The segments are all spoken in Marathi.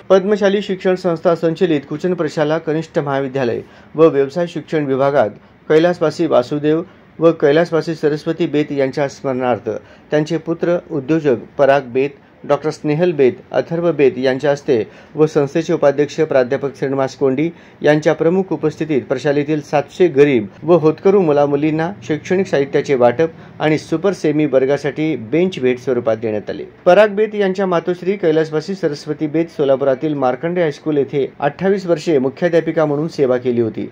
पद्मशाली शिक्षण संस्था संचलित कुचन प्रशाला कनिष्ठ महाविद्यालय व व्यवसाय शिक्षण विभागात कैलासवासी वासुदेव व कैलासवासी सरस्वती बेत यांच्या स्मरणार्थ त्यांचे पुत्र उद्योजक पराग बेत, डॉक्टर स्नेहल बेत, अथर्व बेत यांच्या हस्ते व संस्थेचे उपाध्यक्ष प्राध्यापक श्रीनिवास कोंडी यांच्या प्रमुख उपस्थितीत प्रशालेतील 700 गरीब व होतकरू मुलामुलींना शैक्षणिक साहित्याचे वाटप आणि सुपर सेमी वर्गासाठी बेंच भेट स्वरूपात देण्यात आले। पराग बेत यांच्या मातोश्री कैलासवासी सरस्वती बेत सोलापुरातील मार्कंडे हायस्कूल येथे 28 वर्षे मुख्याध्यापिका म्हणून सेवा केली होती।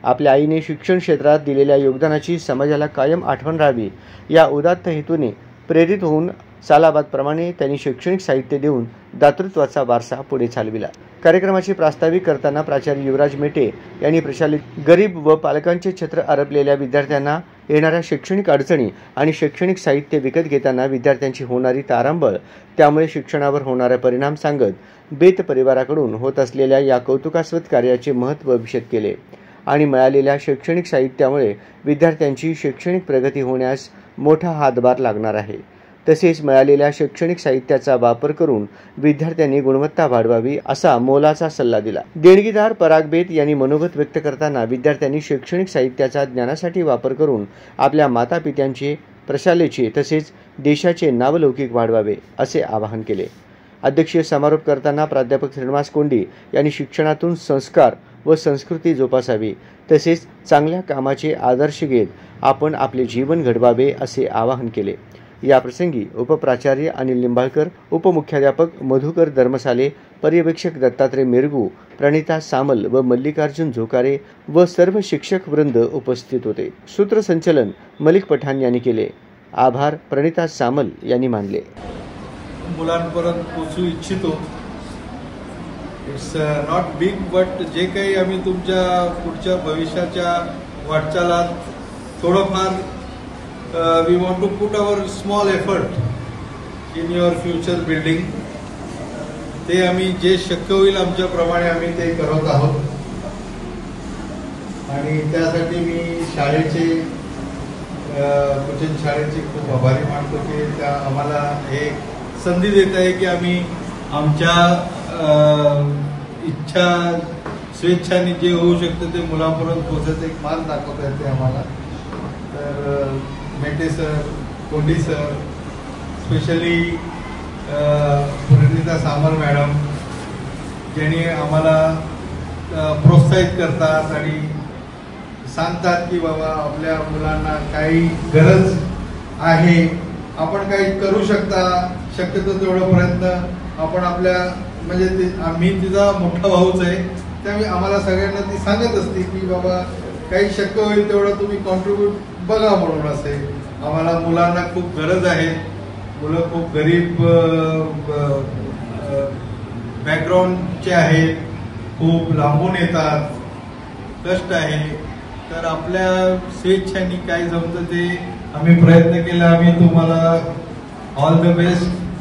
आपल्या आईने शिक्षण क्षेत्रात दिलेल्या योगदानाची समाजाला कायम आठवण राहावी या उदात्त हेतूने प्रेरित होऊन सालाबादप्रमाणे त्यांनी शैक्षणिक साहित्य देऊन दातृत्वाचा वारसा पुढे चालविला। कार्यक्रमाची प्रास्ताविक करताना प्राचार्य युवराज मेटे यांनी प्रशालेत गरीब व पालकांचे छत्र अरपलेल्या विद्यार्थ्यांना येणाऱ्या शैक्षणिक अडचणी आणि शैक्षणिक साहित्य विकत घेताना विद्यार्थ्यांची होणारी तारांबळ, त्यामुळे शिक्षणावर होणारा परिणाम सांगत बेत परिवाराकडून होत असलेल्या या कौतुकास्पद कार्याचे महत्त्व विशद केले आणि मिळालेल्या शैक्षणिक साहित्यामुळे विद्यार्थ्यांची शैक्षणिक प्रगती होण्यास मोठा हातभार लागणार आहे। तसेच मिळालेल्या शैक्षणिक साहित्याचा वापर करून विद्यार्थ्यांनी गुणवत्ता वाढवावी असा मोलाचा सल्ला दिला। देणगीदार पराग बेत यांनी मनोगत व्यक्त करताना विद्यार्थ्यांनी शैक्षणिक साहित्याचा ज्ञानासाठी वापर करून आपल्या मातापित्यांचे, प्रशालेचे तसेच देशाचे नावलौकिक वाढवावे असे आवाहन केले। अध्यक्षीय समारोप करताना प्राध्यापक श्रीनिवास कोंडी यांनी शिक्षणातून संस्कार व संस्कृती जोपासावी तसेच चांगल्या कामाचे आदर्श घेत आपण आपले जीवन घडवावे असे आवाहन केले। या प्रसंगी उपप्राचार्य अनिल निंबाळकर, उपमुख्याध्यापक मधुकर धर्मसाले, पर्यवेक्षक दत्तात्रय मिरगू, प्रणिता सामल व मल्लिकार्जुन झोकारे व सर्व शिक्षक वृंद उपस्थित होते। सूत्रसंचलन मलिक पठाण यांनी केले। आभार प्रणिता सामल यांनी मानले। मुलांपर्यंत पोहोचू इच्छितो। इट्स नॉट बिग बट जे काही आम्ही तुमच्या पुढच्या भविष्याच्या वाटचालात थोडंफार we want to put our small effort in your future building, ते आम्ही जे शक्य होईल आमच्याप्रमाणे आम्ही ते करत आहोत आणि त्यासाठी मी शाळेचे कुचन शाळेचे खूप आभारी मानतो की त्या आम्हाला हे संधी देत आहे की आम्ही आमच्या इच्छा स्वेच्छाने जे होऊ शकतं ते मुलांपर्यंत पोहोचायचं एक मार्ग दाखवता येते आम्हाला। तर मेटे सर, कोंडी sir, specially Pranita Samal madam ज्यांनी आम्हाला प्रोत्साहित करतात आणि सांगतात की बाबा आपल्या मुलांना काही गरज आहे, आपण काही करू शकता, शक्यतो तेवढा प्रयत्न आपण आपल्या म्हणजे आम्ही तिचा मोठा भाऊच आहे त्यामुळे आम्हाला सगळ्यांना ती सांगत असते की बाबा काही शक्य होईल तेवढं तुम्ही कॉन्ट्रीब्यूट बघा म्हणून असे। आम्हाला मुलांना खूप गरज आहे, मुलं खूप गरीब बॅकग्राऊंडचे आहेत, खूप लांबून येतात, कष्ट आहे, तर आपल्या स्वेच्छांनी काय जमतं ते आम्ही प्रयत्न केला। आम्ही तुम्हाला ऑल द बेस्ट